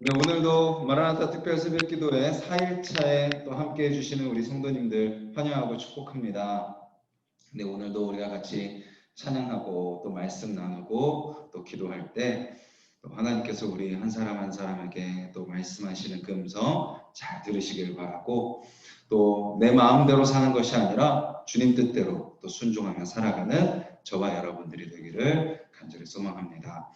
네, 오늘도 마라나타 특별 새벽기도회 4일차에 또 함께 해주시는 우리 성도님들 환영하고 축복합니다. 네, 오늘도 우리가 같이 찬양하고 또 말씀 나누고 또 기도할 때 또 하나님께서 우리 한 사람 한 사람에게 또 말씀하시는 그 음성 잘 들으시길 바라고, 또 내 마음대로 사는 것이 아니라 주님 뜻대로 또 순종하며 살아가는 저와 여러분들이 되기를 간절히 소망합니다.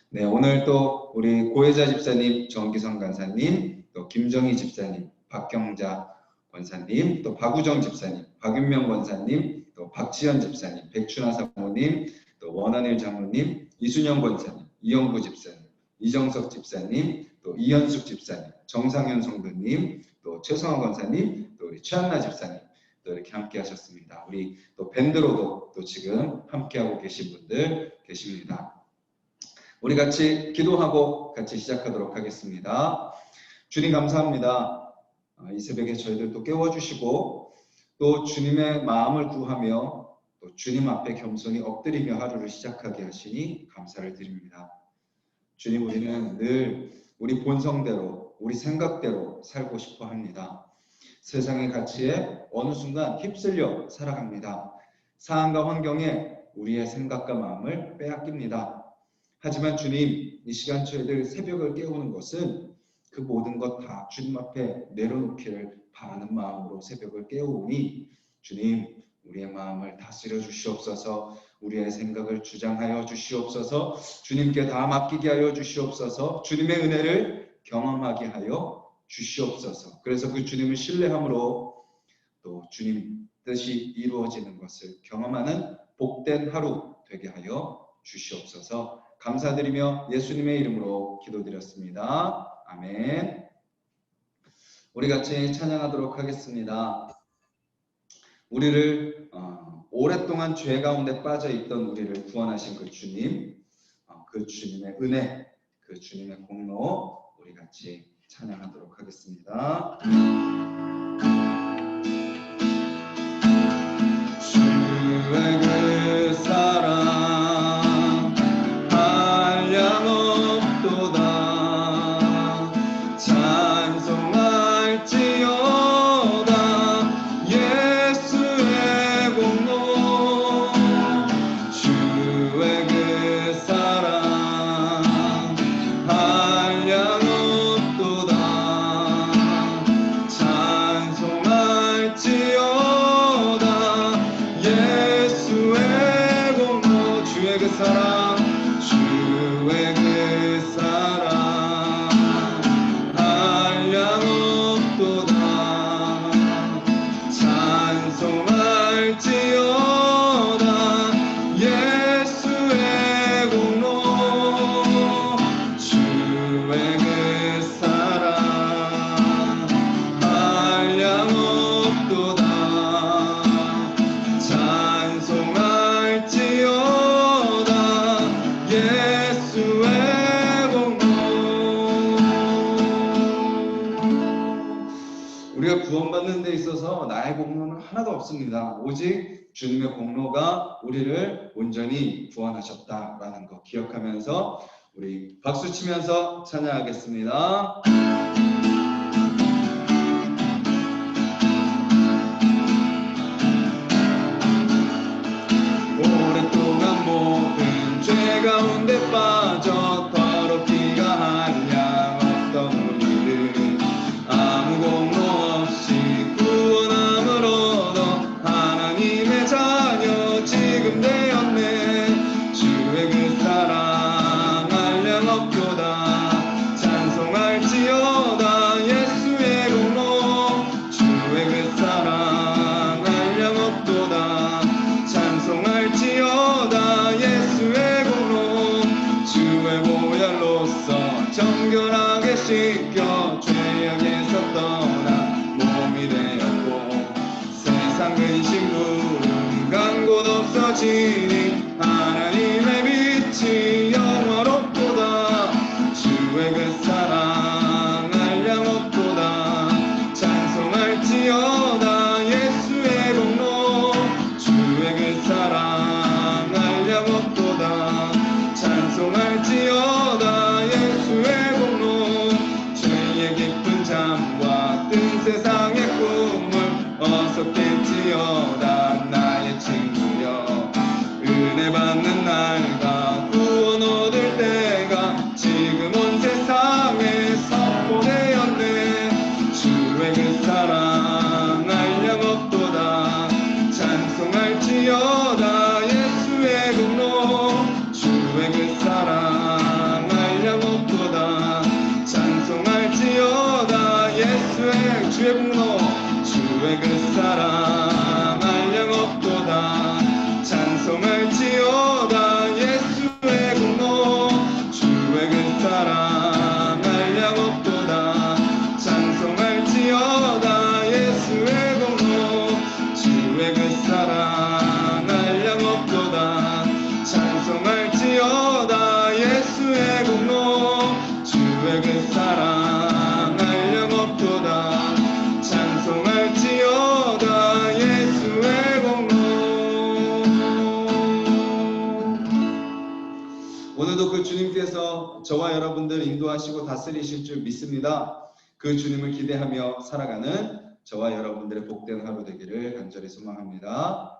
네, 오늘 또 우리 고혜자 집사님, 정기성 간사님, 또 김정희 집사님, 박경자 권사님, 또 박우정 집사님, 박윤명 권사님, 또 박지현 집사님, 백춘하 사모님, 또 원한일 장로님, 이순영 권사님, 이영구 집사님, 이정석 집사님, 또 이현숙 집사님, 정상현 성도님, 또 최성화 권사님, 또 우리 최한나 집사님, 또 이렇게 함께 하셨습니다. 우리 또 밴드로도 또 지금 함께하고 계신 분들 계십니다. 우리 같이 기도하고 같이 시작하도록 하겠습니다. 주님 감사합니다. 이 새벽에 저희들 또 깨워주시고 또 주님의 마음을 구하며 또 주님 앞에 겸손히 엎드리며 하루를 시작하게 하시니 감사를 드립니다. 주님, 우리는 늘 우리 본성대로 우리 생각대로 살고 싶어 합니다. 세상의 가치에 어느 순간 휩쓸려 살아갑니다. 상황과 환경에 우리의 생각과 마음을 빼앗깁니다. 하지만 주님, 이 시간 저희들 새벽을 깨우는 것은 그 모든 것 다 주님 앞에 내려놓기를 바라는 마음으로 새벽을 깨우니 주님, 우리의 마음을 다스려 주시옵소서. 우리의 생각을 주장하여 주시옵소서. 주님께 다 맡기게 하여 주시옵소서. 주님의 은혜를 경험하게 하여 주시옵소서. 그래서 그 주님을 신뢰함으로 또 주님 뜻이 이루어지는 것을 경험하는 복된 하루 되게 하여 주시옵소서. 감사드리며 예수님의 이름으로 기도드렸습니다. 아멘. 우리 같이 찬양하도록 하겠습니다. 우리를 오랫동안 죄 가운데 빠져있던 우리를 구원하신 그 주님, 그 주님의 은혜, 그 주님의 공로 우리 같이 찬양하도록 하겠습니다. 주의 그 사랑 한량 없도다. 찬송할지어다. 예수의 공로. 주의 그 사랑 한량 없도다. 찬송할지어다. 예수의 공로. 주의 그 사랑, 주의 그 사랑 한량 없도다. 찬송할지어다. 예수의 공로. 주의 그 사랑 한량 없도다. 찬송할지어다. 예수의 공로. 우리가 구원받는 데 있어서 나의 공로는 하나도 없습니다. 오직 주님의 공로가 우리를 온전히 구원하셨다라는 거 기억하면서 우리 박수 치면서 찬양하겠습니다. 오랫동안 모든 죄 가운데 빠져 더럽기가 한량 없던 우리를 아무 공로 없이 구원함을 얻어 하나님의 자녀 지금 되었네. 주의 그 사랑 한량 없도다. 찬송할지어다. 찬송할지어다 나의 친구여 은혜 받는 날과 구원 얻을 때가 지금 온 세상에 선포되었네 주의 그 사랑 알량 없도다 찬송할지어다 예수의 공로 주의 그 사랑 알량 없도다 찬송할지어다 예수의 주의 공로 주의 그 사랑 알량 없도다 찬송할지어다 예수의 공로 주의 그 사랑 알량 없도다 찬송할지어다 예수의 공로 주의 그 사랑 알량 없도다 찬송할지어다 예수의 공로 주의 그 사랑 알량 없도다 찬송할지어다 예수의 공로. 오늘도 그 주님께서 저와 여러분들 인도하시고 다스리실 줄 믿습니다. 그 주님을 기대하며 살아가는 저와 여러분들의 복된 하루 되기를 간절히 소망합니다.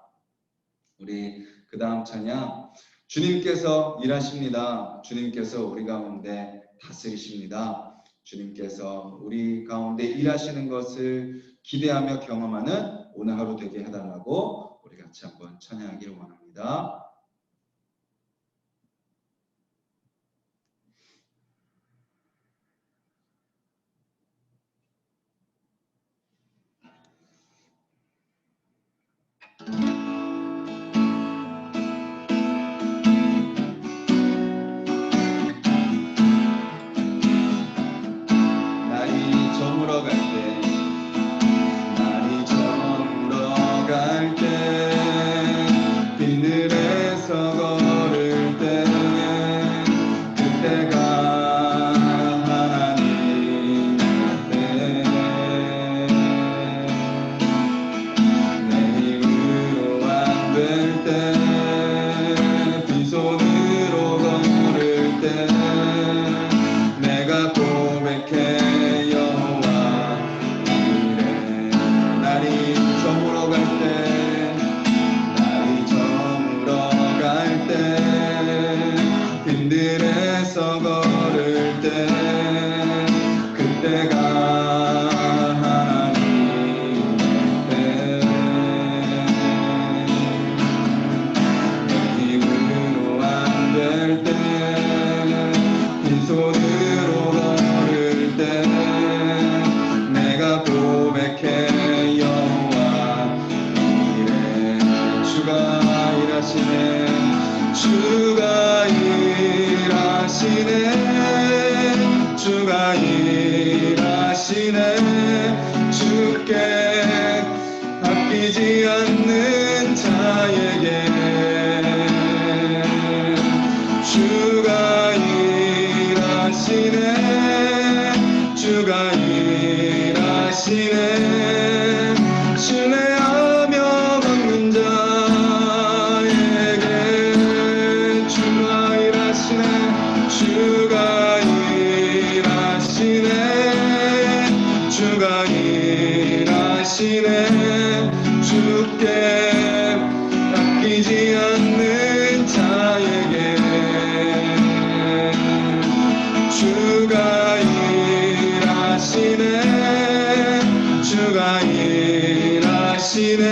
우리 그 다음 찬양 주님께서 일하십니다. 주님께서 우리 가운데 다스리십니다. 주님께서 우리 가운데 일하시는 것을 기대하며 경험하는 오늘 하루 되게 해달라고 우리 같이 한번 찬양하기를 원합니다. 날이 저물어 갈 때, 날이 저물어 갈 때, 빈들에서 걸을 때, 그때가 하나님 때, 내 힘으로 안 될 때, 빈손으로 걸을 때, 내가 고백해 여호와 이래. 날이 저물어 갈 때, 날이 저물어 갈 때, 빈들에서 걸을 때, 그때가 하나님 때, 내 힘으로 안 될 때, 빈손으로 걸을 때, 내가 고백해 여호와 이래. 주가 일하시네, 주가 일하시네, 주가 일하시네. 주께 아끼지 않는 자에게 주가 일하시네, 주가 일하시네. 신뢰하며 걷는 자에게 주가 일하시네, 주가 일하시네, 주가 일하시네. 주께 아끼지 않는 자에게 주가 일하시네, 주가 일하시네.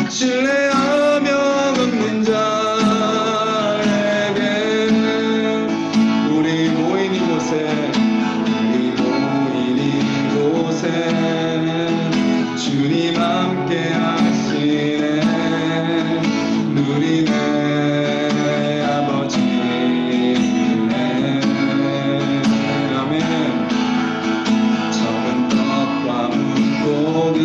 신뢰하며 걷는 자에게 우리 모인 이곳에, 우리 모인 이곳에 주님 함께 하시네. 누리네 아버지네. 아멘. 적은 떡과 물고기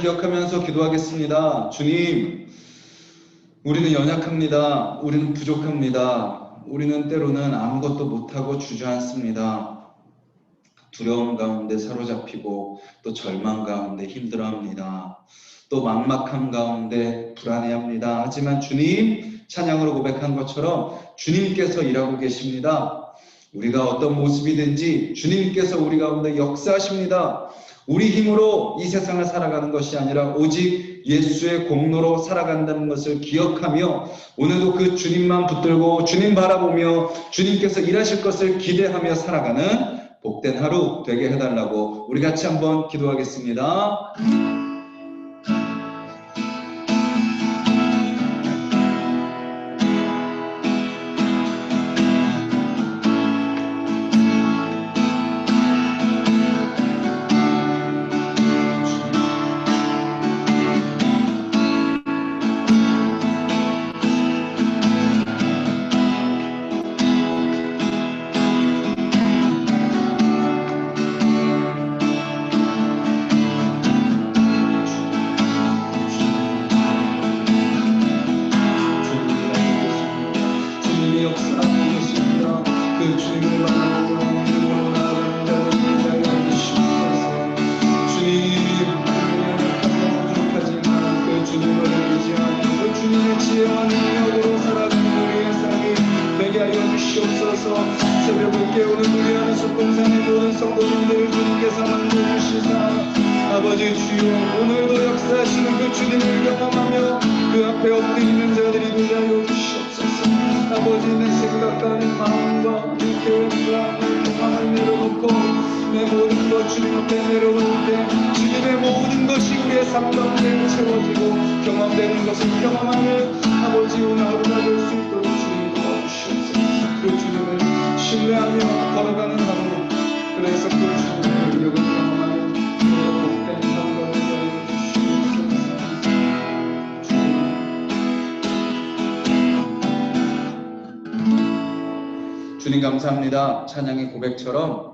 기억하면서 기도하겠습니다. 주님, 우리는 연약합니다. 우리는 부족합니다. 우리는 때로는 아무것도 못하고 주저앉습니다. 두려움 가운데 사로잡히고 또 절망 가운데 힘들어합니다. 또 막막함 가운데 불안해합니다. 하지만 주님, 찬양으로 고백한 것처럼 주님께서 일하고 계십니다. 우리가 어떤 모습이든지 주님께서 우리 가운데 역사하십니다. 우리 힘으로 이 세상을 살아가는 것이 아니라 오직 예수의 공로로 살아간다는 것을 기억하며 오늘도 그 주님만 붙들고 주님 바라보며 주님께서 일하실 것을 기대하며 살아가는 복된 하루 되게 해달라고 우리 같이 한번 기도하겠습니다. 새벽을 깨우는 우리하는 숙공산의 모든 성도님들을 주님께서 만져주시사 아버지 주여 오늘도 역사하시는 그 주님을 경험하며 그 앞에 엎드리는 자들이 되게 하여 주시옵소서. 아버지 내 생각하는 마음과 이 계획과 내 공항을 내려놓고 내 모든 것 주님 앞에 내려놓을 때 주님의 모든 것이 우리의 삶 가운데 채워지고 경험되는 것을 경험하며 아버지 오늘 하루가 될 수 있도록 주님 도와주시옵소서. 그 주님을 신뢰하며 걸어가는 하루, 그래서 그 주님의 능력을 경험하는 복된 하루가 되게 하여 주시옵소서. 주님 감사합니다. 찬양의 고백처럼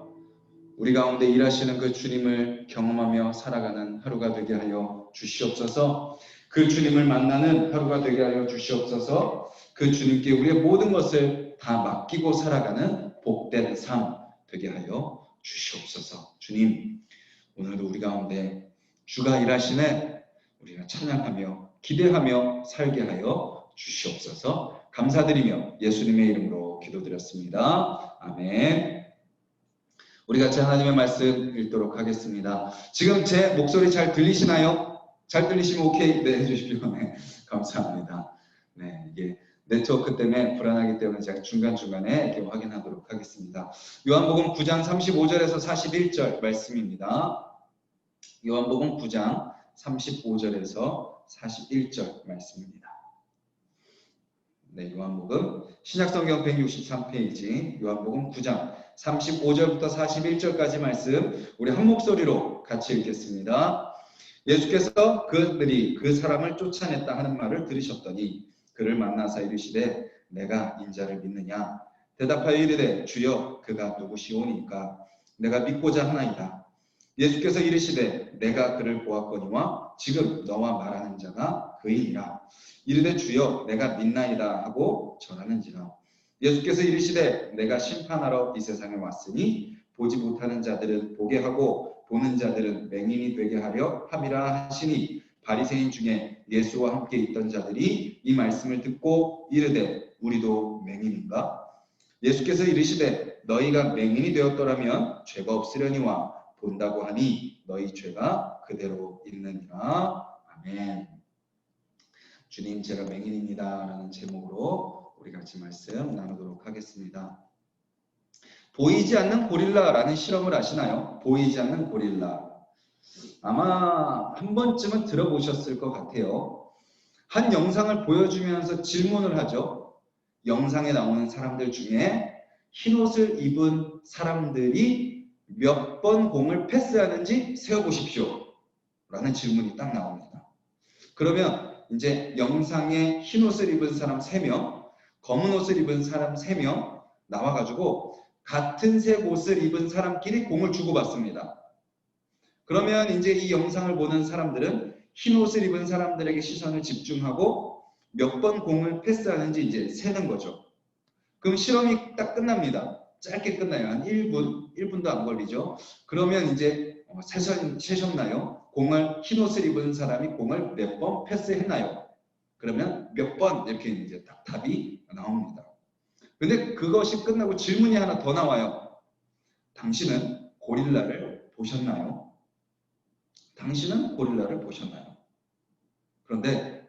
우리 가운데 일하시는 그 주님을 경험하며 살아가는 하루가 되게 하여 주시옵소서. 그 주님을 만나는 하루가 되게 하여 주시옵소서. 그 주님께 우리의 모든 것을 다 맡기고 살아가는 복된 삶 되게 하여 주시옵소서. 주님, 오늘도 우리 가운데 주가 일하시네 우리가 찬양하며 기대하며 살게 하여 주시옵소서. 감사드리며 예수님의 이름으로 기도드렸습니다. 아멘. 우리 같이 하나님의 말씀 읽도록 하겠습니다. 지금 제 목소리 잘 들리시나요? 잘 들리시면 오케이 네 해주십시오. 네, 감사합니다. 네, 이게 네트워크 때문에 불안하기 때문에 제가 중간중간에 이렇게 확인하도록 하겠습니다. 요한복음 9장 35절에서 41절 말씀입니다. 요한복음 9장 35절에서 41절 말씀입니다. 네, 요한복음 신약성경 163페이지 요한복음 9장 35절부터 41절까지 말씀 우리 한 목소리로 같이 읽겠습니다. 예수께서 그들이 그 사람을 쫓아냈다 하는 말을 들으셨더니 그를 만나사 이르시되 내가 인자를 믿느냐? 대답하여 이르되 주여 그가 누구시오니까 내가 믿고자 하나이다. 예수께서 이르시되 내가 그를 보았거니와 지금 너와 말하는 자가 그이니라. 이르되 주여 내가 믿나이다 하고 절하는지라. 예수께서 이르시되 내가 심판하러 이 세상에 왔으니 보지 못하는 자들은 보게 하고 보는 자들은 맹인이 되게 하려 함이라 하시니 바리새인 중에 예수와 함께 있던 자들이 이 말씀을 듣고 이르되 우리도 맹인인가? 예수께서 이르시되 너희가 맹인이 되었더라면 죄가 없으려니와 본다고 하니 너희 죄가 그대로 있느니라. 아멘. 주님 제가 맹인입니다 라는 제목으로 우리 같이 말씀 나누도록 하겠습니다. 보이지 않는 고릴라라는 실험을 아시나요? 보이지 않는 고릴라. 아마 한 번쯤은 들어보셨을 것 같아요. 한 영상을 보여주면서 질문을 하죠. 영상에 나오는 사람들 중에 흰옷을 입은 사람들이 몇 번 공을 패스하는지 세어보십시오 라는 질문이 딱 나옵니다. 그러면 이제 영상에 흰옷을 입은 사람 3명, 검은 옷을 입은 사람 3명 나와가지고 같은 색 옷을 입은 사람끼리 공을 주고받습니다. 그러면 이제 이 영상을 보는 사람들은 흰 옷을 입은 사람들에게 시선을 집중하고 몇 번 공을 패스하는지 이제 세는 거죠. 그럼 실험이 딱 끝납니다. 짧게 끝나요. 한 1분도 안 걸리죠. 그러면 이제 세셨나요? 흰 옷을 입은 사람이 공을 몇 번 패스했나요? 그러면 몇 번 이렇게 이제 딱 답이 나옵니다. 근데 그것이 끝나고 질문이 하나 더 나와요. 당신은 고릴라를 보셨나요? 당신은 고릴라를 보셨나요? 그런데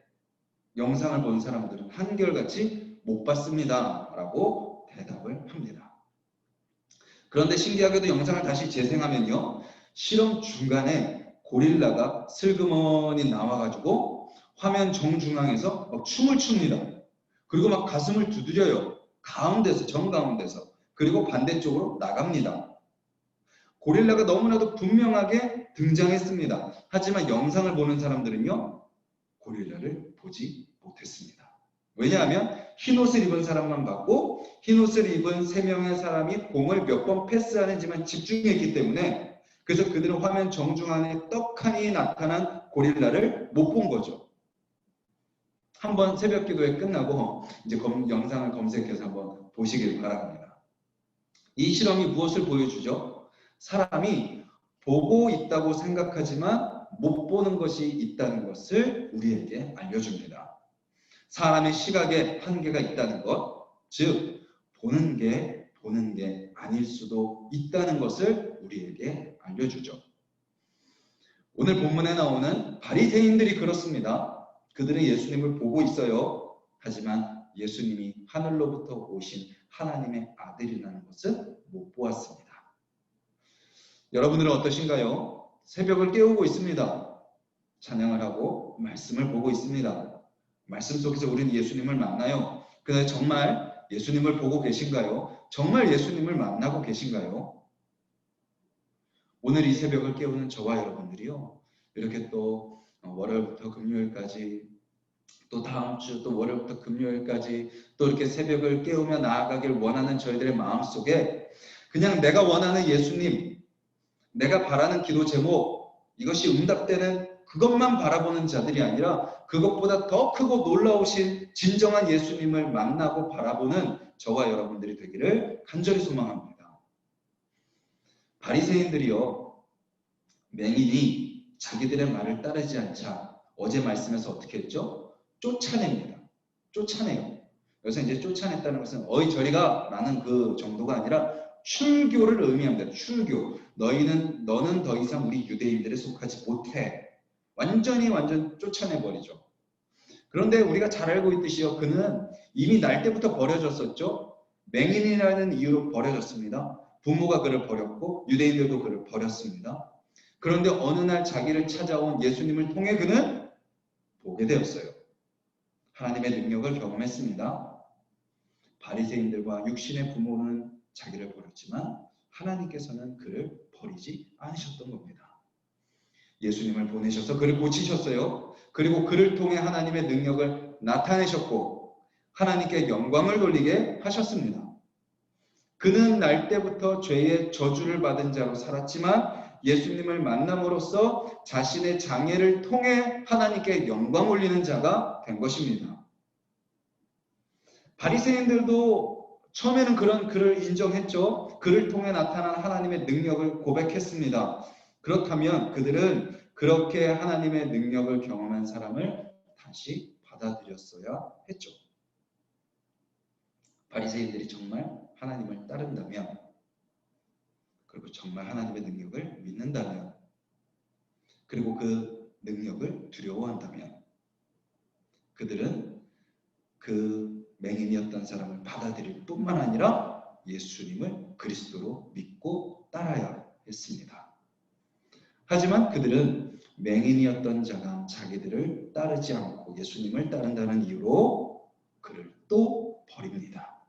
영상을 본 사람들은 한결같이 못 봤습니다. 라고 대답을 합니다. 그런데 신기하게도 영상을 다시 재생하면요. 실험 중간에 고릴라가 슬그머니 나와가지고 화면 정중앙에서 막 춤을 춥니다. 그리고 막 가슴을 두드려요. 가운데서, 정가운데서. 그리고 반대쪽으로 나갑니다. 고릴라가 너무나도 분명하게 등장했습니다. 하지만 영상을 보는 사람들은요. 고릴라를 보지 못했습니다. 왜냐하면 흰옷을 입은 사람만 봤고 흰옷을 입은 3명의 사람이 공을 몇 번 패스하는지만 집중했기 때문에 그래서 그들은 화면 정중앙에 떡하니 나타난 고릴라를 못 본 거죠. 한번 새벽 기도회 끝나고 이제 영상을 검색해서 한번 보시길 바랍니다. 이 실험이 무엇을 보여주죠? 사람이 보고 있다고 생각하지만 못 보는 것이 있다는 것을 우리에게 알려줍니다. 사람의 시각에 한계가 있다는 것, 즉 보는 게 아닐 수도 있다는 것을 우리에게 알려주죠. 오늘 본문에 나오는 바리새인들이 그렇습니다. 그들은 예수님을 보고 있어요. 하지만 예수님이 하늘로부터 오신 하나님의 아들이라는 것은 못 보았습니다. 여러분들은 어떠신가요? 새벽을 깨우고 있습니다. 찬양을 하고 말씀을 보고 있습니다. 말씀 속에서 우리는 예수님을 만나요. 그런데 정말 예수님을 보고 계신가요? 정말 예수님을 만나고 계신가요? 오늘 이 새벽을 깨우는 저와 여러분들이요. 이렇게 또 월요일부터 금요일까지 또 다음 주 또 월요일부터 금요일까지 또 이렇게 새벽을 깨우며 나아가길 원하는 저희들의 마음속에 그냥 내가 원하는 예수님, 내가 바라는 기도 제목, 이것이 응답되는 그것만 바라보는 자들이 아니라 그것보다 더 크고 놀라우신 진정한 예수님을 만나고 바라보는 저와 여러분들이 되기를 간절히 소망합니다. 바리새인들이요, 맹인이 자기들의 말을 따르지 않자 어제 말씀에서 어떻게 했죠? 쫓아냅니다. 쫓아내요. 여기서 이제 쫓아냈다는 것은 어이 저리가 라는 그 정도가 아니라 출교를 의미합니다. 출교. 너는 더 이상 우리 유대인들에 속하지 못해. 완전 쫓아내버리죠. 그런데 우리가 잘 알고 있듯이요. 그는 이미 날 때부터 버려졌었죠. 맹인이라는 이유로 버려졌습니다. 부모가 그를 버렸고 유대인들도 그를 버렸습니다. 그런데 어느 날 자기를 찾아온 예수님을 통해 그는 보게 되었어요. 하나님의 능력을 경험했습니다. 바리새인들과 육신의 부모는 자기를 버렸지만 하나님께서는 그를 버리지 않으셨던 겁니다. 예수님을 보내셔서 그를 고치셨어요. 그리고 그를 통해 하나님의 능력을 나타내셨고 하나님께 영광을 돌리게 하셨습니다. 그는 날 때부터 죄의 저주를 받은 자로 살았지만 예수님을 만남으로써 자신의 장애를 통해 하나님께 영광 올리는 자가 된 것입니다. 바리새인들도 처음에는 그런 그를 인정했죠. 그를 통해 나타난 하나님의 능력을 고백했습니다. 그렇다면 그들은 그렇게 하나님의 능력을 경험한 사람을 다시 받아들였어야 했죠. 바리새인들이 정말 하나님을 따른다면 그리고 정말 하나님의 능력을 믿는다면 그리고 그 능력을 두려워한다면 그들은 그 맹인이었던 사람을 받아들일 뿐만 아니라 예수님을 그리스도로 믿고 따라야 했습니다. 하지만 그들은 맹인이었던 자가 자기들을 따르지 않고 예수님을 따른다는 이유로 그를 또 버립니다.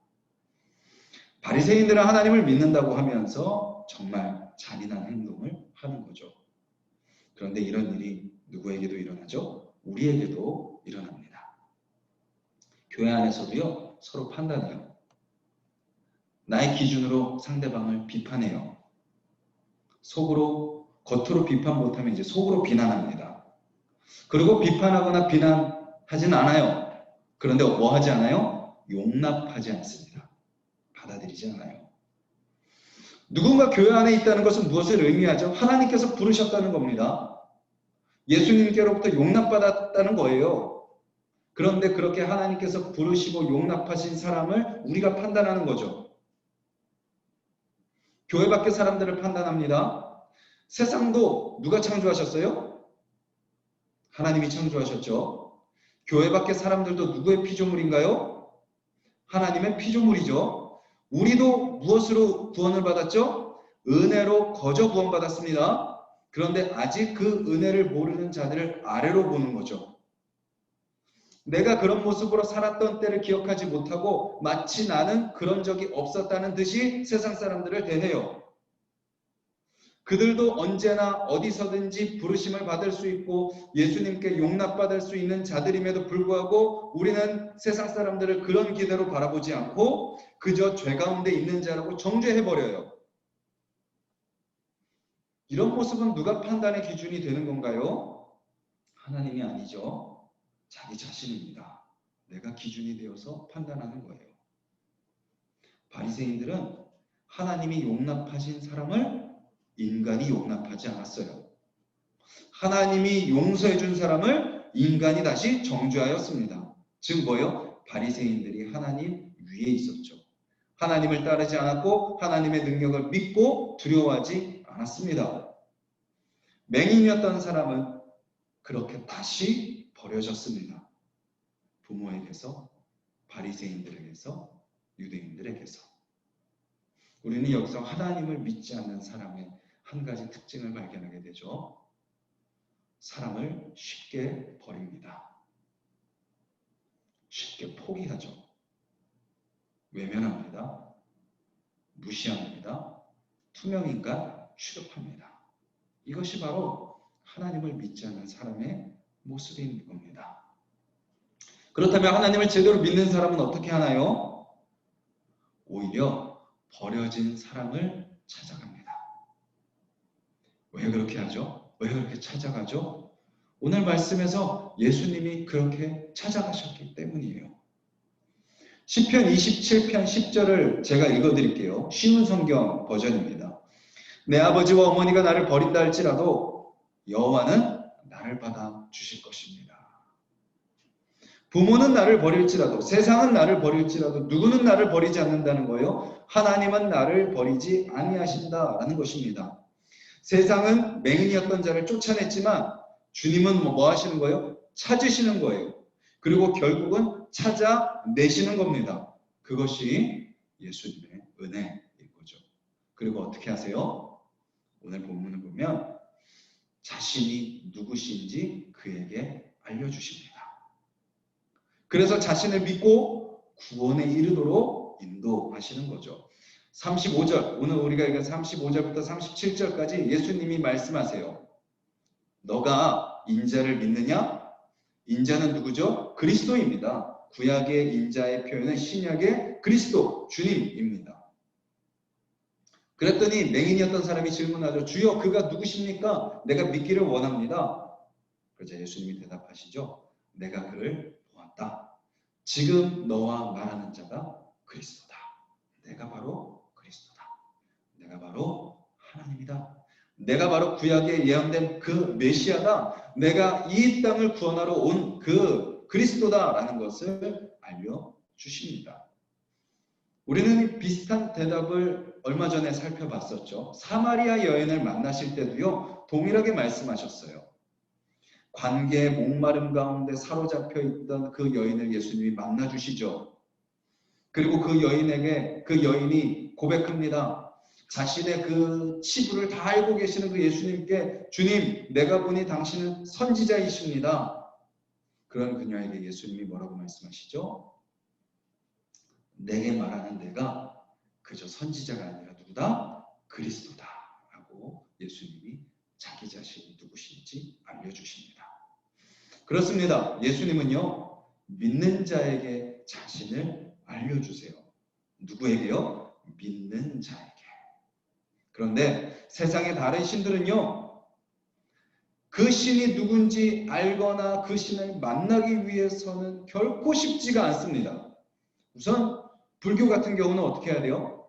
바리새인들은 하나님을 믿는다고 하면서 정말 잔인한 행동을 하는 거죠. 그런데 이런 일이 누구에게도 일어나죠? 우리에게도 일어납니다. 교회 안에서도요, 서로 판단해요. 나의 기준으로 상대방을 비판해요. 겉으로 비판 못하면 이제 속으로 비난합니다. 그리고 비판하거나 비난하진 않아요. 그런데 뭐 하지 않아요? 용납하지 않습니다. 받아들이지 않아요. 누군가 교회 안에 있다는 것은 무엇을 의미하죠? 하나님께서 부르셨다는 겁니다. 예수님께로부터 용납받았다는 거예요. 그런데 그렇게 하나님께서 부르시고 용납하신 사람을 우리가 판단하는 거죠. 교회 밖의 사람들을 판단합니다. 세상도 누가 창조하셨어요? 하나님이 창조하셨죠. 교회 밖의 사람들도 누구의 피조물인가요? 하나님의 피조물이죠. 우리도 무엇으로 구원을 받았죠? 은혜로 거저 구원받았습니다. 그런데 아직 그 은혜를 모르는 자들을 아래로 보는 거죠. 내가 그런 모습으로 살았던 때를 기억하지 못하고 마치 나는 그런 적이 없었다는 듯이 세상 사람들을 대해요. 그들도 언제나 어디서든지 부르심을 받을 수 있고 예수님께 용납받을 수 있는 자들임에도 불구하고 우리는 세상 사람들을 그런 기대로 바라보지 않고 그저 죄 가운데 있는 자라고 정죄해버려요. 이런 모습은 누가 판단의 기준이 되는 건가요? 하나님이 아니죠. 자기 자신입니다. 내가 기준이 되어서 판단하는 거예요. 바리새인들은 하나님이 용납하신 사람을 인간이 용납하지 않았어요. 하나님이 용서해 준 사람을 인간이 다시 정죄하였습니다. 즉 뭐요? 바리새인들이 하나님 위에 있었죠. 하나님을 따르지 않았고 하나님의 능력을 믿고 두려워하지 않았습니다. 맹인이었던 사람은 그렇게 다시 버려졌습니다. 부모에게서, 바리새인들에게서, 유대인들에게서. 우리는 여기서 하나님을 믿지 않는 사람의 한 가지 특징을 발견하게 되죠. 사람을 쉽게 버립니다. 쉽게 포기하죠. 외면합니다. 무시합니다. 투명인간 취급합니다. 이것이 바로 하나님을 믿지 않는 사람의 모습인 겁니다. 그렇다면 하나님을 제대로 믿는 사람은 어떻게 하나요? 오히려 버려진 사람을 찾아갑니다. 왜 그렇게 하죠? 왜 그렇게 찾아가죠? 오늘 말씀에서 예수님이 그렇게 찾아가셨기 때문이에요. 시편 27편 10절을 제가 읽어드릴게요. 쉬운 성경 버전입니다. 내 아버지와 어머니가 나를 버린다 할지라도 여호와는 나를 받아 주실 것입니다. 부모는 나를 버릴지라도, 세상은 나를 버릴지라도 누구는 나를 버리지 않는다는 거예요. 하나님은 나를 버리지 아니하신다라는 것입니다. 세상은 맹인이었던 자를 쫓아냈지만 주님은 뭐 하시는 거예요? 찾으시는 거예요. 그리고 결국은 찾아내시는 겁니다. 그것이 예수님의 은혜인 거죠. 그리고 어떻게 하세요? 오늘 본문을 보면 자신이 누구신지 그에게 알려주십니다. 그래서 자신을 믿고 구원에 이르도록 인도하시는 거죠. 35절, 오늘 우리가 읽은 35절부터 37절까지 예수님이 말씀하세요. 너가 인자를 믿느냐? 인자는 누구죠? 그리스도입니다. 구약의 인자의 표현은 신약의 그리스도, 주님입니다. 그랬더니 맹인이었던 사람이 질문하죠. 주여, 그가 누구십니까? 내가 믿기를 원합니다. 그러자 예수님이 대답하시죠. 내가 그를 보았다. 지금 너와 말하는 자가 그리스도다. 내가 바로 그리스도다. 내가 바로 하나님이다. 내가 바로 구약에 예언된 그 메시아다. 내가 이 땅을 구원하러 온 그 그리스도다라는 것을 알려주십니다. 우리는 비슷한 대답을 얼마 전에 살펴봤었죠. 사마리아 여인을 만나실 때도요. 동일하게 말씀하셨어요. 관계의 목마름 가운데 사로잡혀 있던 그 여인을 예수님이 만나주시죠. 그리고 그 여인이 고백합니다. 자신의 그 치부를 다 알고 계시는 그 예수님께 주님, 내가 보니 당신은 선지자이십니다. 그런 그녀에게 예수님이 뭐라고 말씀하시죠? 내게 말하는 내가 그저 선지자가 아니라 누구다? 그리스도다. 라고 예수님이 자기 자신이 누구신지 알려주십니다. 그렇습니다. 예수님은요, 믿는 자에게 자신을 알려주세요. 누구에게요? 믿는 자에게. 그런데 세상의 다른 신들은요, 그 신이 누군지 알거나 그 신을 만나기 위해서는 결코 쉽지가 않습니다. 우선 불교 같은 경우는 어떻게 해야 돼요?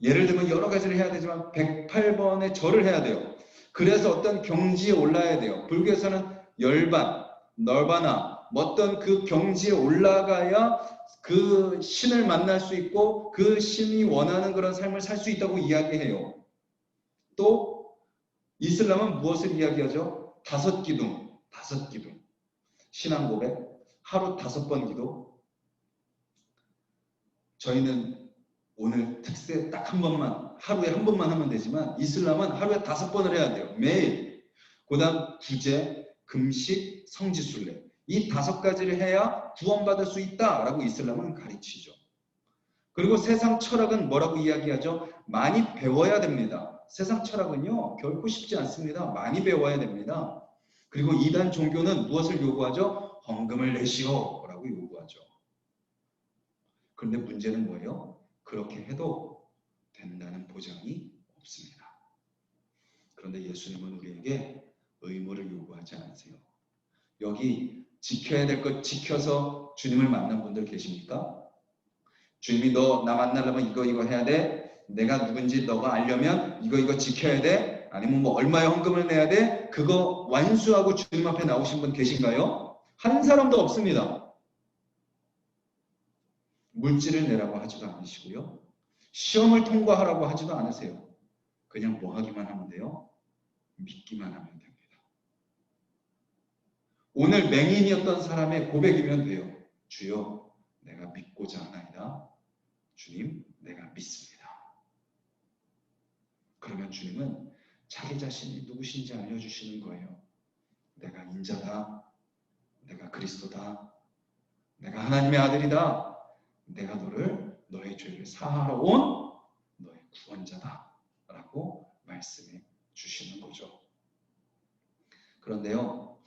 예를 들면 여러 가지를 해야 되지만 108번의 절을 해야 돼요. 그래서 어떤 경지에 올라야 돼요. 불교에서는 열반, 널바나 어떤 그 경지에 올라가야 그 신을 만날 수 있고 그 신이 원하는 그런 삶을 살 수 있다고 이야기해요. 또 이슬람은 무엇을 이야기하죠? 다섯 기둥. 신앙 고백, 하루 5번 기도. 저희는 오늘 특세 딱 한 번만, 하루에 한 번만 하면 되지만 이슬람은 하루에 5번을 해야 돼요. 매일. 그 다음 구제, 금식, 성지순례. 이 5가지를 해야 구원받을 수 있다라고 이슬람은 가르치죠. 그리고 세상 철학은 뭐라고 이야기하죠? 많이 배워야 됩니다. 세상 철학은요, 결코 쉽지 않습니다. 많이 배워야 됩니다. 그리고 이단 종교는 무엇을 요구하죠? 헌금을 내시오 라고 요구하죠. 그런데 문제는 뭐예요? 그렇게 해도 된다는 보장이 없습니다. 그런데 예수님은 우리에게 의무를 요구하지 않으세요. 여기 지켜야 될 것 지켜서 주님을 만난 분들 계십니까? 주님이 너 나 만나려면 이거 해야 돼. 내가 누군지 너가 알려면 이거 지켜야 돼. 아니면 뭐 얼마의 헌금을 내야 돼. 그거 완수하고 주님 앞에 나오신 분 계신가요? 한 사람도 없습니다. 물질을 내라고 하지도 않으시고요. 시험을 통과하라고 하지도 않으세요. 그냥 뭐 하기만 하면 돼요? 믿기만 하면 됩니다. 오늘 맹인이었던 사람의 고백이면 돼요. 주여, 내가 믿고자 하나이다. 주님, 내가 믿습니다. 그러면 주님은 자기 자신이 누구신지 알려주시는 거예요. 내가 인자다. 내가 그리스도다. 내가 하나님의 아들이다. 내가 너의 죄를 사하러 온 너의 구원자다. 라고 말씀해 주시는 거죠. 그런데요,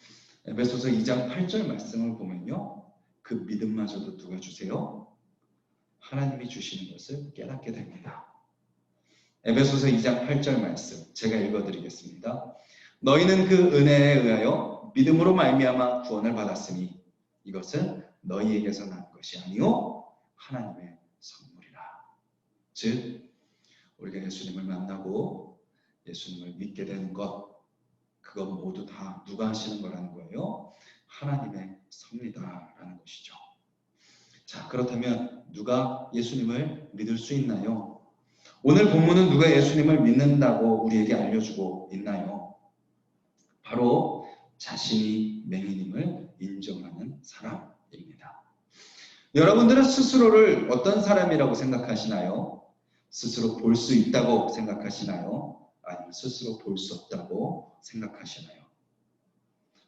에베소서 2장 8절 말씀을 보면요, 그 믿음마저도 누가 주세요? 하나님이 주시는 것을 깨닫게 됩니다. 에베소서 2장 8절 말씀 제가 읽어드리겠습니다. 너희는 그 은혜에 의하여 믿음으로 말미암아 구원을 받았으니 이것은 너희에게서 난 것이 아니요 하나님의 선물이라. 즉 우리가 예수님을 만나고 예수님을 믿게 되는 것, 그것 모두 다 누가 하시는 거라는 거예요? 하나님의 섭리다라는 것이죠. 자, 그렇다면 누가 예수님을 믿을 수 있나요? 오늘 본문은 누가 예수님을 믿는다고 우리에게 알려주고 있나요? 바로 자신이 맹인임을 인정하는 사람입니다. 여러분들은 스스로를 어떤 사람이라고 생각하시나요? 스스로 볼 수 있다고 생각하시나요? 아니면 스스로 볼 수 없다고 생각하시나요?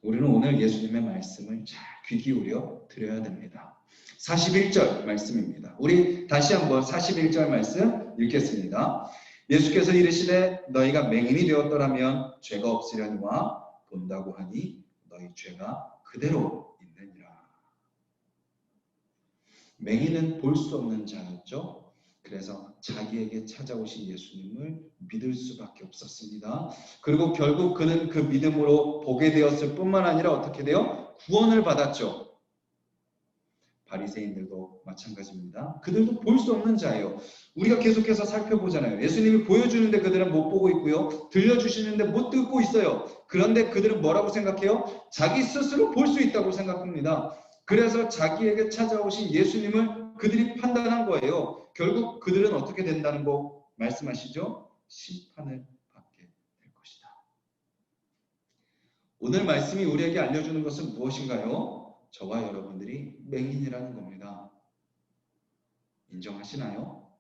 우리는 오늘 예수님의 말씀을 잘 귀 기울여 드려야 됩니다. 41절 말씀입니다. 우리 다시 한번 41절 말씀 읽겠습니다. 예수께서 이르시되 너희가 맹인이 되었더라면 죄가 없으려니와 본다고 하니 너희 죄가 그대로 있느니라. 맹인은 볼 수 없는 자였죠. 그래서 자기에게 찾아오신 예수님을 믿을 수밖에 없었습니다. 그리고 결국 그는 그 믿음으로 보게 되었을 뿐만 아니라 어떻게 돼요? 구원을 받았죠. 바리새인들도 마찬가지입니다. 그들도 볼 수 없는 자예요. 우리가 계속해서 살펴보잖아요. 예수님이 보여주는데 그들은 못 보고 있고요. 들려주시는데 못 듣고 있어요. 그런데 그들은 뭐라고 생각해요? 자기 스스로 볼 수 있다고 생각합니다. 그래서 자기에게 찾아오신 예수님을 그들이 판단한 거예요. 결국 그들은 어떻게 된다는 거 말씀하시죠? 심판을 받게 될 것이다. 오늘 말씀이 우리에게 알려주는 것은 무엇인가요? 저와 여러분들이 맹인이라는 겁니다. 인정하시나요?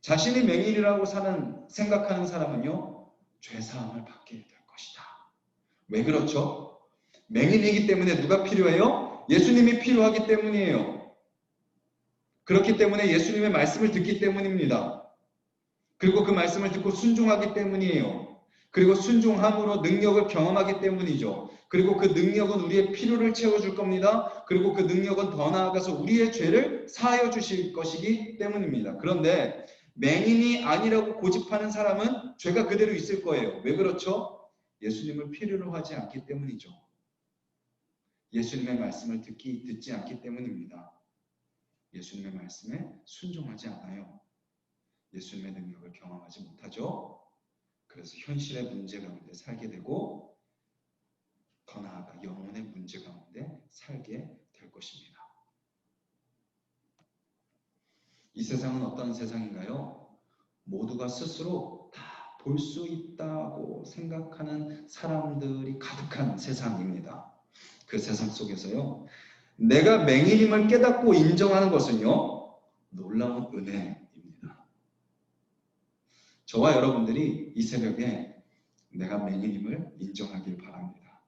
자신이 맹인이라고 생각하는 사람은요, 죄사함을 받게 될 것이다. 왜 그렇죠? 맹인이기 때문에 누가 필요해요? 예수님이 필요하기 때문이에요. 그렇기 때문에 예수님의 말씀을 듣기 때문입니다. 그리고 그 말씀을 듣고 순종하기 때문이에요. 그리고 순종함으로 능력을 경험하기 때문이죠. 그리고 그 능력은 우리의 필요를 채워줄 겁니다. 그리고 그 능력은 더 나아가서 우리의 죄를 사하여 주실 것이기 때문입니다. 그런데 맹인이 아니라고 고집하는 사람은 죄가 그대로 있을 거예요. 왜 그렇죠? 예수님을 필요로 하지 않기 때문이죠. 예수님의 말씀을 듣지 않기 때문입니다. 예수님의 말씀에 순종하지 않아요. 예수님의 능력을 경험하지 못하죠. 그래서 현실의 문제 가운데 살게 되고 더 나아가 영혼의 문제 가운데 살게 될 것입니다. 이 세상은 어떤 세상인가요? 모두가 스스로 다 볼 수 있다고 생각하는 사람들이 가득한 세상입니다. 그 세상 속에서요, 내가 맹인임을 깨닫고 인정하는 것은요, 놀라운 은혜입니다. 저와 여러분들이 이 새벽에 내가 맹인임을 인정하길 바랍니다.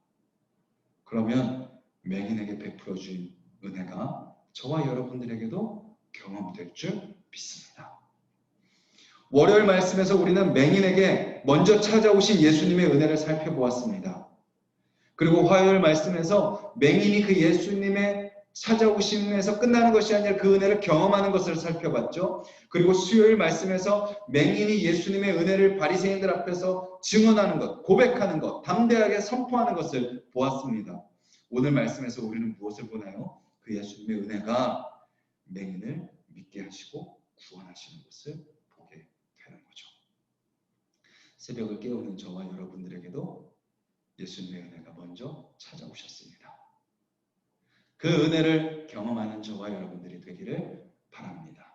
그러면 맹인에게 베풀어 준 은혜가 저와 여러분들에게도 경험될 줄 믿습니다. 월요일 말씀에서 우리는 맹인에게 먼저 찾아오신 예수님의 은혜를 살펴보았습니다. 그리고 화요일 말씀에서 맹인이 그 예수님의 찾아오심에서 끝나는 것이 아니라 그 은혜를 경험하는 것을 살펴봤죠. 그리고 수요일 말씀에서 맹인이 예수님의 은혜를 바리새인들 앞에서 증언하는 것, 고백하는 것, 담대하게 선포하는 것을 보았습니다. 오늘 말씀에서 우리는 무엇을 보나요? 그 예수님의 은혜가 맹인을 믿게 하시고 구원하시는 것을 보게 되는 거죠. 새벽을 깨우는 저와 여러분들에게도 예수님의 은혜가 먼저 찾아오셨습니다. 그 은혜를 경험하는 저와 여러분들이 되기를 바랍니다.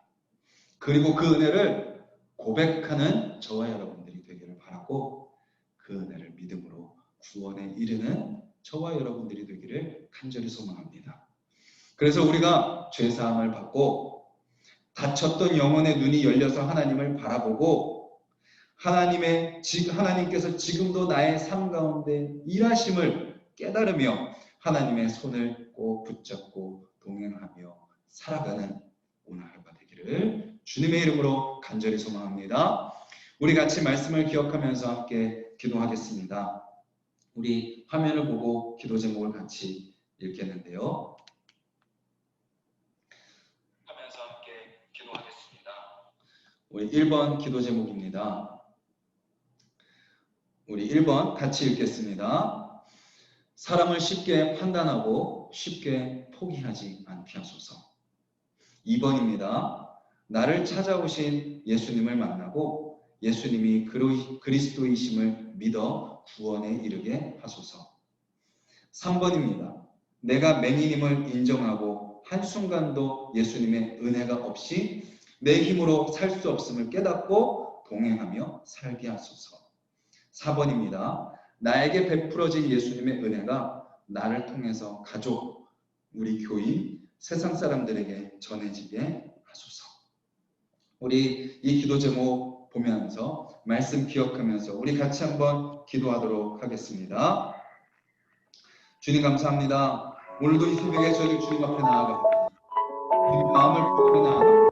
그리고 그 은혜를 고백하는 저와 여러분들이 되기를 바라고 그 은혜를 믿음으로 구원에 이르는 저와 여러분들이 되기를 간절히 소망합니다. 그래서 우리가 죄사함을 받고 닫혔던 영혼의 눈이 열려서 하나님을 바라보고 하나님께서 지금도 나의 삶 가운데 일하심을 깨달으며 하나님의 손을 꼭 붙잡고 동행하며 살아가는 오늘 하루가 되기를 주님의 이름으로 간절히 소망합니다. 우리 같이 말씀을 기억하면서 함께 기도하겠습니다. 우리 화면을 보고 기도 제목을 같이 읽겠는데요. 하면서 함께 기도하겠습니다. 우리 1번 기도 제목입니다. 우리 1번 같이 읽겠습니다. 사람을 쉽게 판단하고 쉽게 포기하지 않게 하소서. 2번입니다. 나를 찾아오신 예수님을 만나고 예수님이 그리스도이심을 믿어 구원에 이르게 하소서. 3번입니다. 내가 맹인임을 인정하고 한순간도 예수님의 은혜가 없이 내 힘으로 살 수 없음을 깨닫고 동행하며 살게 하소서. 4번입니다. 나에게 베풀어진 예수님의 은혜가 나를 통해서 가족, 우리 교인, 세상 사람들에게 전해지게 하소서. 우리 이 기도 제목 보면서 말씀 기억하면서 우리 같이 한번 기도하도록 하겠습니다. 주님 감사합니다. 오늘도 이 새벽에 저희 주님 앞에 나아갑니다. 주님 마음을 구하며 나아갑니다.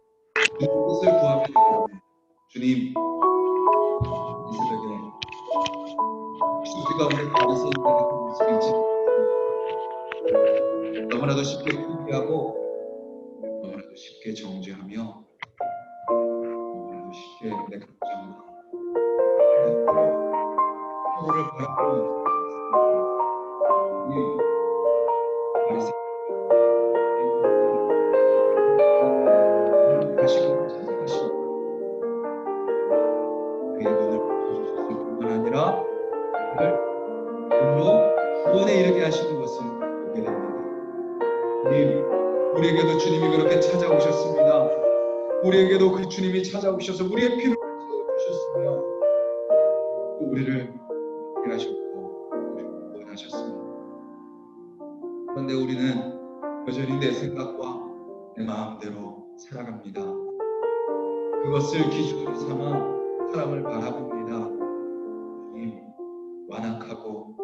주님 뜻을 구하며 나아갑니다. 주님 이 새벽에 우리가 우리 바리새인 같은 모습이 있지 너무나도 쉽게 포기하고 너무나도 쉽게 정죄하며 너무나도 쉽게 내 감정으로 서로를 바라보는 이 바리새인 가시고 찾아가시고 그의 눈을 부어주셨을 뿐만 아니라 그를 구원에 이르게 하시는 것을 보게 됩니다. 우리에게도 주님이 그렇게 찾아오셨습니다. 우리에게도 그 주님이 찾아오셔서 우리의 피를 채워주셨으며 또 우리를 믿게 하셨고 우리를 구원하셨습니다. 그런데 우리는 여전히 내 생각과 내 마음대로 살아갑니다. 그것을 기준으로 삼아 사람을 바라봅니다. 주님, 완악하고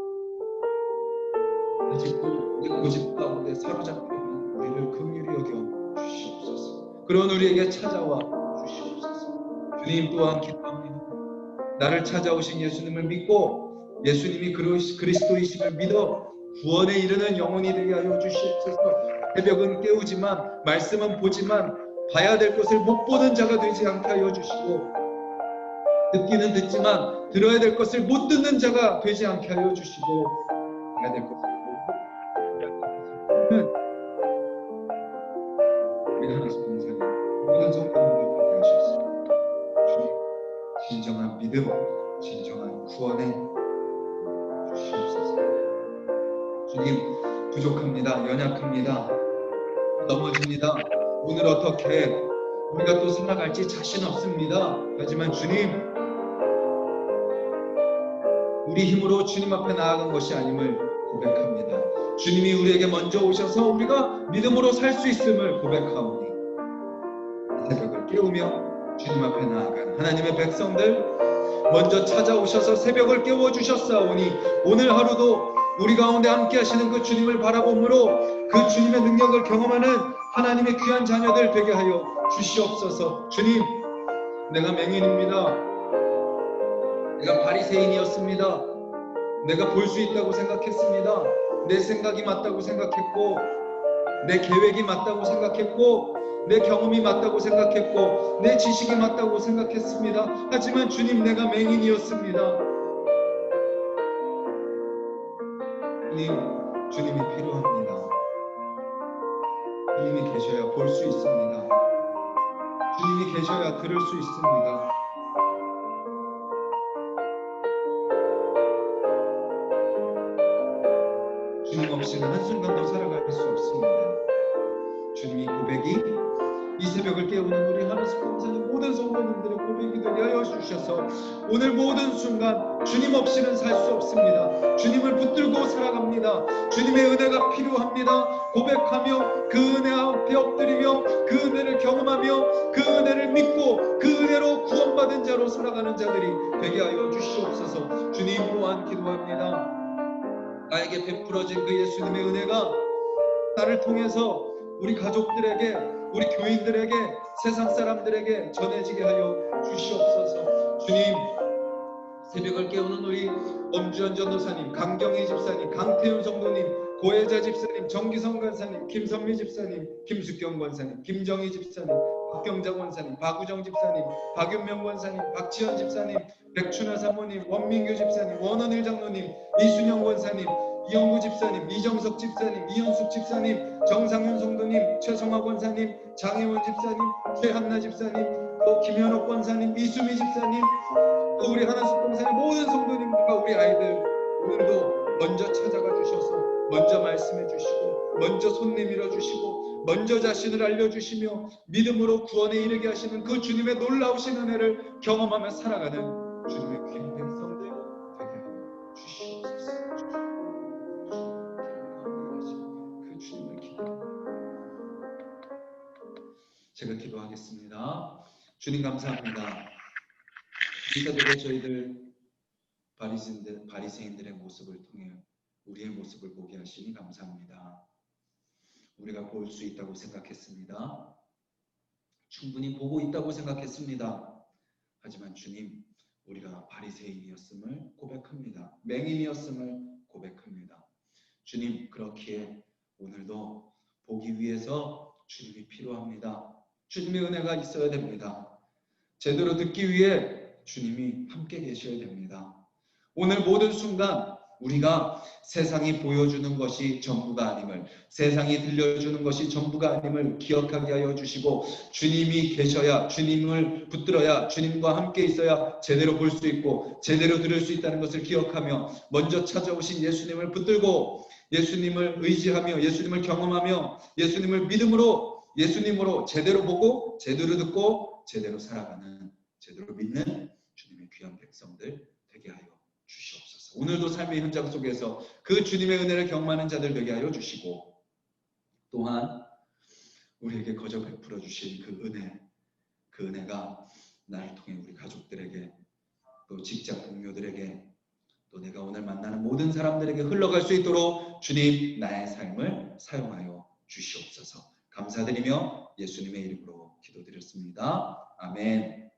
아직도 내 고집 가운데 사로잡혀 있는 우리를 긍휼히 여겨 주시옵소서. 그런 우리에게 찾아와 주시옵소서. 주님 또한 기도합니다. 나를 찾아오신 예수님을 믿고 예수님이 그리스도이심을 믿어 구원에 이르는 영혼이 되게 하여 주시옵소서. 새벽은 깨우지만 말씀은 보지만 봐야 될 것을 못 보는 자가 되지 않게 하여 주시고 듣기는 듣지만 들어야 될 것을 못 듣는 자가 되지 않게 하여 주시고, 해야 될 것을 못 우리 하나씩 동생이 모든 성도님들 되게 하셨습니다. 주님, 진정한 믿음, 진정한 구원에 주시옵소서. 주님, 부족합니다. 연약합니다. 넘어집니다. 오늘 어떻게 우리가 또 살아갈지 자신 없습니다. 하지만 주님, 우리 힘으로 주님 앞에 나아간 것이 아님을 고백합니다. 주님이 우리에게 먼저 오셔서 우리가 믿음으로 살 수 있음을 고백하오니, 새벽을 깨우며 주님 앞에 나아간 하나님의 백성들 먼저 찾아오셔서 새벽을 깨워주셨사오니, 오늘 하루도 우리 가운데 함께 하시는 그 주님을 바라봄으로 그 주님의 능력을 경험하는 하나님의 귀한 자녀들 되게 하여 주시옵소서. 주님, 내가 맹인입니다. 내가 바리새인이었습니다. 내가 볼 수 있다고 생각했습니다. 내 생각이 맞다고 생각했고, 내 계획이 맞다고 생각했고, 내 경험이 맞다고 생각했고, 내 지식이 맞다고 생각했습니다. 하지만 주님, 내가 맹인이었습니다. 주님이 필요합니다. 주님이 계셔야 볼 수 있습니다. 주님이 계셔야 들을 수 있습니다. 주님 없이는 한순간도 살아갈 수 없습니다. 주님이 고백이 이 새벽을 깨우는 우리 하나씩 감사는 모든 성도님들의 고백이 되게 하여 주셔서 오늘 모든 순간 주님 없이는 살 수 없습니다. 주님을 붙들고 살아갑니다. 주님의 은혜가 필요합니다. 고백하며 그 은혜 앞에 엎드리며 그 은혜를 경험하며 그 은혜를 믿고 그 은혜로 구원받은 자로 살아가는 자들이 되게 하여 주시옵소서. 주님 또한 기도합니다. 나에게 베풀어진 그 예수님의 은혜가 나를 통해서 우리 가족들에게, 우리 교인들에게, 세상 사람들에게 전해지게 하여 주시옵소서. 주님, 새벽을 깨우는 우리 엄주현 전도사님, 강경희 집사님, 강태윤 성도님, 고혜자 집사님, 정기성 권사님, 김선미 집사님, 김숙경 권사님, 김정희 집사님, 박경자 권사님, 박우정 집사님, 박윤명 권사님, 박지현 집사님, 백춘하 사모님, 원민규 집사님, 원원일 장로님, 이순영 권사님, 이영구 집사님, 이정석 집사님, 이현숙 집사님, 정상윤 성도님, 최성화 권사님, 장혜원 집사님, 최한나 집사님, 또 김현옥 권사님, 이수미 집사님, 또 우리 하나씩 동산의 모든 성도님들과 우리 아이들 오늘도 먼저 찾아가 주셔서 먼저 말씀해 주시고 먼저 손 내밀어 주시고 먼저 자신을 알려주시며 믿음으로 구원에 이르게 하시는 그 주님의 놀라우신 은혜를 경험하며 살아가는 주님의 귀한 백성들 되게 하여 주시옵소서. 그 주님을 기도합니다. 제가 기도하겠습니다. 주님 감사합니다. 이 새벽에 저희들 바리새인들의 모습을 통해 우리의 모습을 보게 하시니 감사합니다. 우리가 볼 수 있다고 생각했습니다. 충분히 보고 있다고 생각했습니다. 하지만 주님, 우리가 바리새인이었음을 고백합니다. 맹인이었음을 고백합니다. 주님, 그렇기에 오늘도 보기 위해서 주님이 필요합니다. 주님의 은혜가 있어야 됩니다. 제대로 듣기 위해 주님이 함께 계셔야 됩니다. 오늘 모든 순간 우리가 세상이 보여주는 것이 전부가 아님을, 세상이 들려주는 것이 전부가 아님을 기억하게 하여 주시고 주님이 계셔야, 주님을 붙들어야, 주님과 함께 있어야 제대로 볼 수 있고 제대로 들을 수 있다는 것을 기억하며 먼저 찾아오신 예수님을 붙들고 예수님을 의지하며 예수님을 경험하며 예수님을 예수님으로 제대로 보고 제대로 듣고 제대로 살아가는, 제대로 믿는 주님의 귀한 백성들 되게 하여 주시옵소서. 오늘도 삶의 현장 속에서 그 주님의 은혜를 경험하는 자들 되게 하여 주시고 또한 우리에게 거저 베풀어 주신 그 은혜가 나를 통해 우리 가족들에게 또 직장 동료들에게 또 내가 오늘 만나는 모든 사람들에게 흘러갈 수 있도록 주님 나의 삶을 사용하여 주시옵소서. 감사드리며 예수님의 이름으로 기도드렸습니다. 아멘.